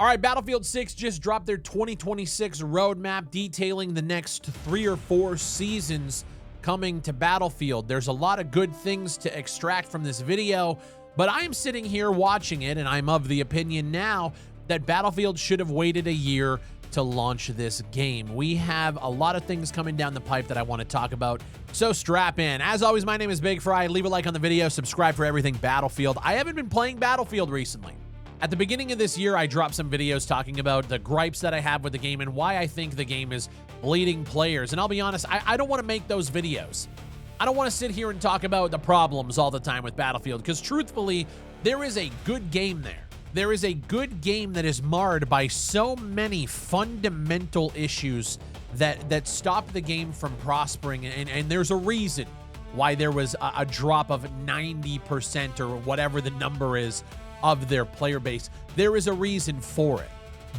All right, Battlefield 6 just dropped their 2026 roadmap detailing the next 3 or 4 seasons coming to Battlefield. There's a lot of good things to extract from this video, but I'm sitting here watching it, and I'm of the opinion now that Battlefield should have waited a year to launch this game. We have a lot of things coming down the pipe that I want to talk about, so strap in. As always, my name is Big Fry. Leave a like on the video, subscribe for everything Battlefield. I haven't been playing Battlefield recently. At the beginning of this year, I dropped some videos talking about the gripes that I have with the game and why I think the game is bleeding players. And I'll be honest, I don't want to make those videos. I don't want to sit here and talk about the problems all the time with Battlefield, because truthfully, there is a good game there. There is a good game that is marred by so many fundamental issues that stop the game from prospering, and there's a reason why there was a drop of 90% or whatever the number is of their player base. There is a reason for it.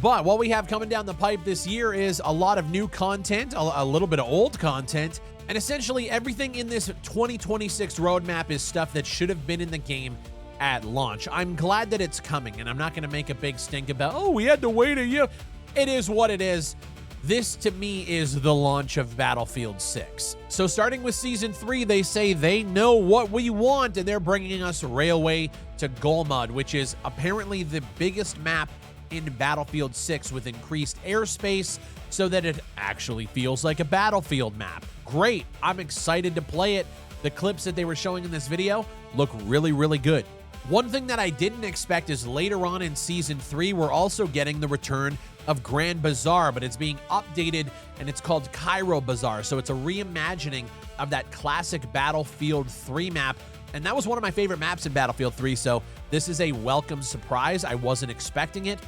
But what we have coming down the pipe this year is a lot of new content, a little bit of old content, and essentially everything in this 2026 roadmap is stuff that should have been in the game at launch. I'm glad that it's coming, and I'm not going to make a big stink about, oh, we had to wait a year. It is what it is. This, to me, is the launch of Battlefield 6. So starting with Season 3, they say they know what we want, and they're bringing us Railway to Golmud, which is apparently the biggest map in Battlefield 6 with increased airspace so that it actually feels like a Battlefield map. Great. I'm excited to play it. The clips that they were showing in this video look really, really good. One thing that I didn't expect is later on in Season 3, we're also getting the return of Grand Bazaar, but it's being updated and it's called Cairo Bazaar. So it's a reimagining of that classic Battlefield 3 map. And that was one of my favorite maps in Battlefield 3. So this is a welcome surprise. I wasn't expecting it.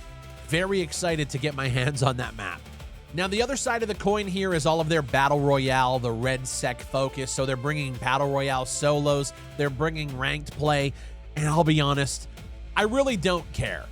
Very excited to get my hands on that map. Now, the other side of the coin here is all of their Battle Royale, the Redsec focus. So they're bringing Battle Royale solos. They're bringing ranked play. And I'll be honest, I really don't care.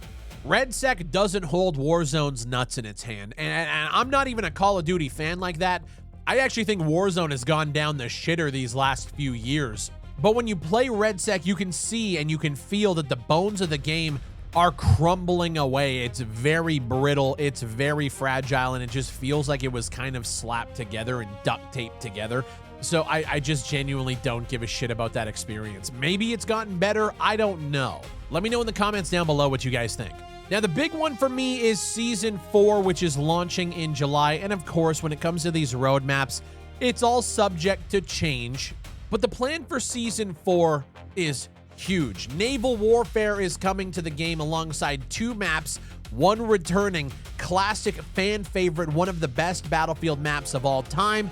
Redsec doesn't hold Warzone's nuts in its hand, and I'm not even a Call of Duty fan like that. I actually think Warzone has gone down the shitter these last few years. But when you play Redsec, you can see and you can feel that the bones of the game are crumbling away. It's very brittle, it's very fragile, and it just feels like it was kind of slapped together and duct taped together. So I just genuinely don't give a shit about that experience. Maybe it's gotten better, I don't know. Let me know in the comments down below what you guys think. Now, the big one for me is Season 4, which is launching in July. And of course, when it comes to these roadmaps, it's all subject to change. But the plan for Season 4 is huge. Naval Warfare is coming to the game alongside 2 maps, one returning classic fan favorite, one of the best Battlefield maps of all time,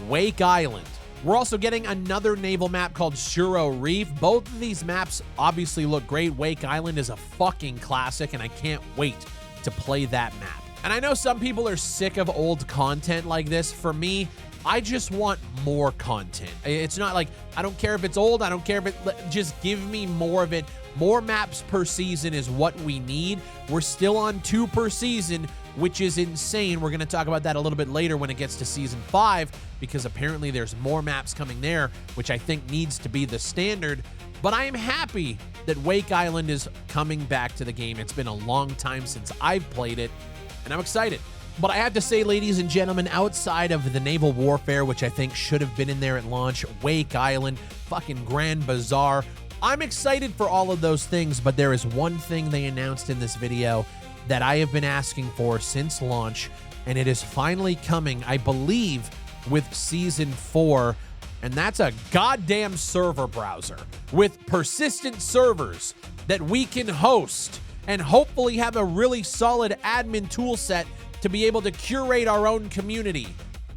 Wake Island. We're also getting another naval map called Shuro Reef. Both of these maps obviously look great. Wake Island is a fucking classic, and I can't wait to play that map. And I know some people are sick of old content like this. For me, I just want more content. It's not like, I don't care if it's old, I don't care if it, just give me more of it. More maps per season is what we need. We're still on 2 per season, which is insane. We're going to talk about that a little bit later when it gets to Season 5, because apparently there's more maps coming there, which I think needs to be the standard. But I am happy that Wake Island is coming back to the game. It's been a long time since I've played it, and I'm excited. But I have to say, ladies and gentlemen, outside of the Naval Warfare, which I think should have been in there at launch, Wake Island, fucking Grand Bazaar, I'm excited for all of those things, but there is one thing they announced in this video that I have been asking for since launch, and it is finally coming, I believe, with Season 4, and that's a goddamn server browser with persistent servers that we can host and hopefully have a really solid admin tool set to be able to curate our own community,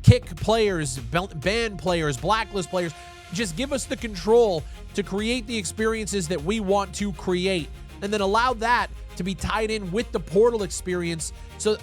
kick players, ban players, blacklist players. Just give us the control to create the experiences that we want to create, and then allow that to be tied in with the Portal experience. So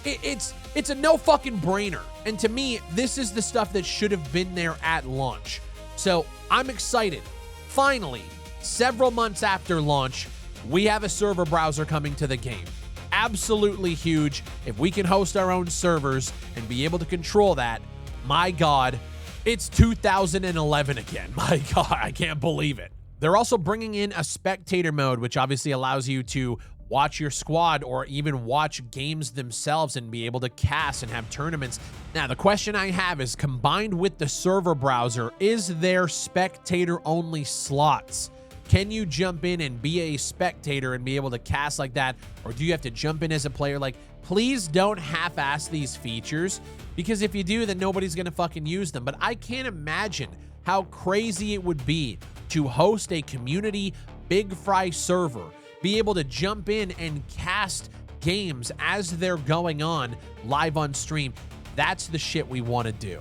it's a no fucking brainer. And to me, this is the stuff that should have been there at launch. So I'm excited. Finally, several months after launch, we have a server browser coming to the game. Absolutely huge. If we can host our own servers and be able to control that, my God, it's 2011 again. My God, I can't believe it. They're also bringing in a spectator mode, which obviously allows you to watch your squad or even watch games themselves and be able to cast and have tournaments. Now, the question I have is, combined with the server browser, is there spectator-only slots? Can you jump in and be a spectator and be able to cast like that? Or do you have to jump in as a player? Like, please don't half-ass these features, because if you do, then nobody's going to fucking use them. But I can't imagine how crazy it would be to host a community Big Fry server, be able to jump in and cast games as they're going on live on stream. That's the shit we want to do.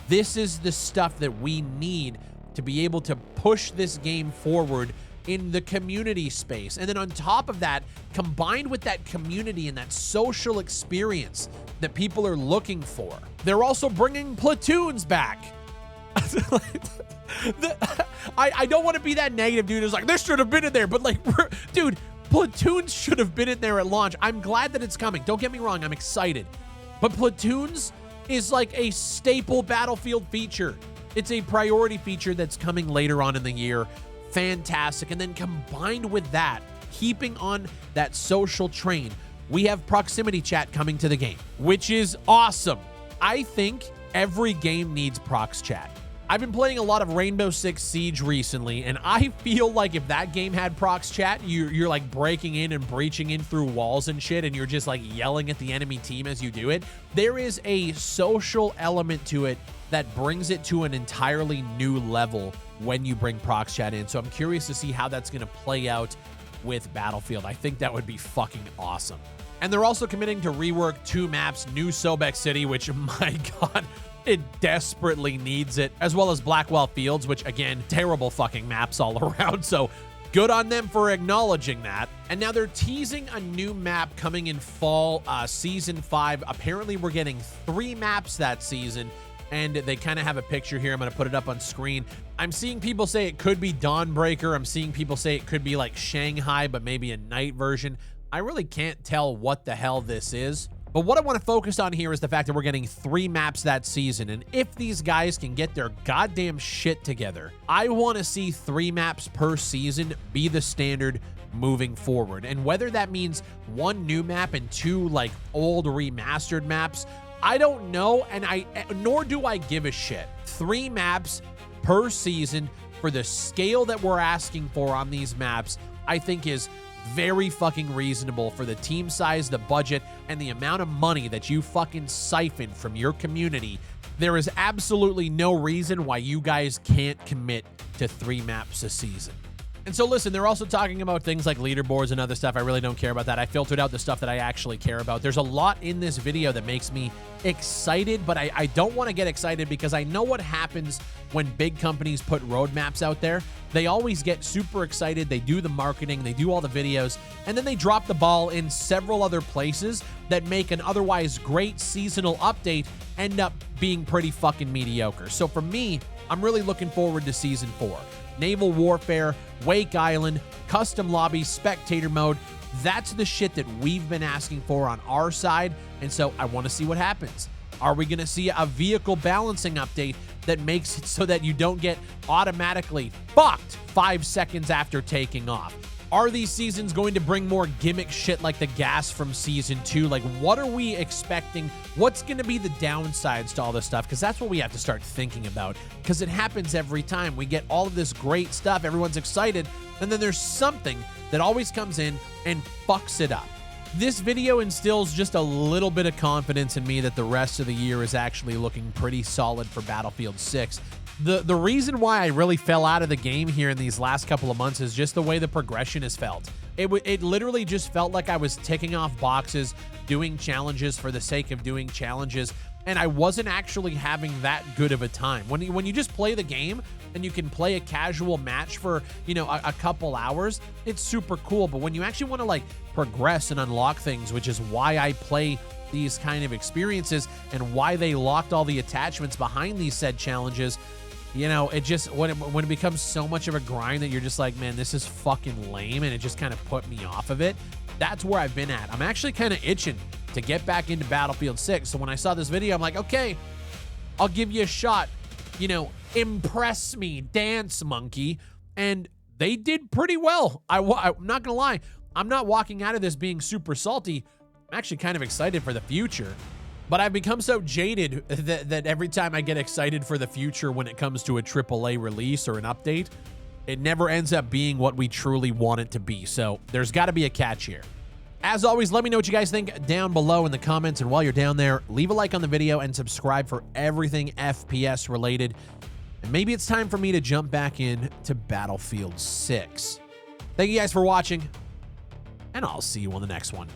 This is the stuff that we need to be able to push this game forward in the community space. And then on top of that, combined with that community and that social experience that people are looking for, they're also bringing platoons back. I don't want to be that negative, dude. It's like, this should have been in there, but like, dude, platoons should have been in there at launch. I'm glad that it's coming. Don't get me wrong, I'm excited. But platoons is like a staple Battlefield feature. It's a priority feature that's coming later on in the year. Fantastic. And then combined with that, keeping on that social train, we have proximity chat coming to the game, which is awesome. I think every game needs prox chat. I've been playing a lot of Rainbow Six Siege recently, and I feel like if that game had prox chat, you're like breaking in and breaching in through walls and shit, and you're just like yelling at the enemy team as you do it. There is a social element to it that brings it to an entirely new level when you bring prox chat in. So I'm curious to see how that's going to play out with Battlefield. I think that would be fucking awesome. And they're also committing to rework 2 maps, New Sobek City, which, my God, it desperately needs it, as well as Blackwell Fields, which, again, terrible fucking maps all around. So good on them for acknowledging that. And now they're teasing a new map coming in fall, season 5. Apparently, we're getting 3 maps that season, and they kind of have a picture here. I'm going to put it up on screen. I'm seeing people say it could be Dawnbreaker. I'm seeing people say it could be like Shanghai, but maybe a night version. I really can't tell what the hell this is. But what I want to focus on here is the fact that we're getting 3 maps that season. And if these guys can get their goddamn shit together, I want to see 3 maps per season be the standard moving forward. And whether that means 1 new map and 2 like old remastered maps, I don't know, and nor do I give a shit. 3 maps per season for the scale that we're asking for on these maps, I think is very fucking reasonable for the team size, the budget, and the amount of money that you fucking siphon from your community. There is absolutely no reason why you guys can't commit to 3 maps a season. And so listen, they're also talking about things like leaderboards and other stuff. I really don't care about that. I filtered out the stuff that I actually care about. There's a lot in this video that makes me excited, but I don't want to get excited because I know what happens when big companies put roadmaps out there. They always get super excited. They do the marketing, they do all the videos, and then they drop the ball in several other places that make an otherwise great seasonal update end up being pretty fucking mediocre. So for me, I'm really looking forward to season 4. Naval Warfare, Wake Island, custom lobbies, spectator mode. That's the shit that we've been asking for on our side, and so I want to see what happens. Are we going to see a vehicle balancing update that makes it so that you don't get automatically fucked 5 seconds after taking off? Are these seasons going to bring more gimmick shit like the gas from season 2? Like, what are we expecting? What's going to be the downsides to all this stuff? Because that's what we have to start thinking about. Because it happens every time. We get all of this great stuff. Everyone's excited. And then there's something that always comes in and fucks it up. This video instills just a little bit of confidence in me that the rest of the year is actually looking pretty solid for Battlefield 6. The reason why I really fell out of the game here in these last couple of months is just the way the progression has felt. It literally just felt like I was ticking off boxes, doing challenges for the sake of doing challenges, and I wasn't actually having that good of a time. When you just play the game and you can play a casual match for, you know, a couple hours, it's super cool. But when you actually want to like progress and unlock things, which is why I play these kind of experiences and why they locked all the attachments behind these said challenges, you know, it just, when it becomes so much of a grind that you're just like, man, this is fucking lame, and it just kind of put me off of it. That's where I've been at. I'm actually kind of itching to get back into Battlefield 6. So when I saw this video, I'm like, okay, I'll give you a shot. You know, impress me, Dance Monkey. And they did pretty well. I'm not going to lie. I'm not walking out of this being super salty. I'm actually kind of excited for the future. But I've become so jaded that every time I get excited for the future when it comes to a AAA release or an update, it never ends up being what we truly want it to be. So there's got to be a catch here. As always, let me know what you guys think down below in the comments. And while you're down there, leave a like on the video and subscribe for everything FPS related. And maybe it's time for me to jump back in to Battlefield 6. Thank you guys for watching, and I'll see you on the next one.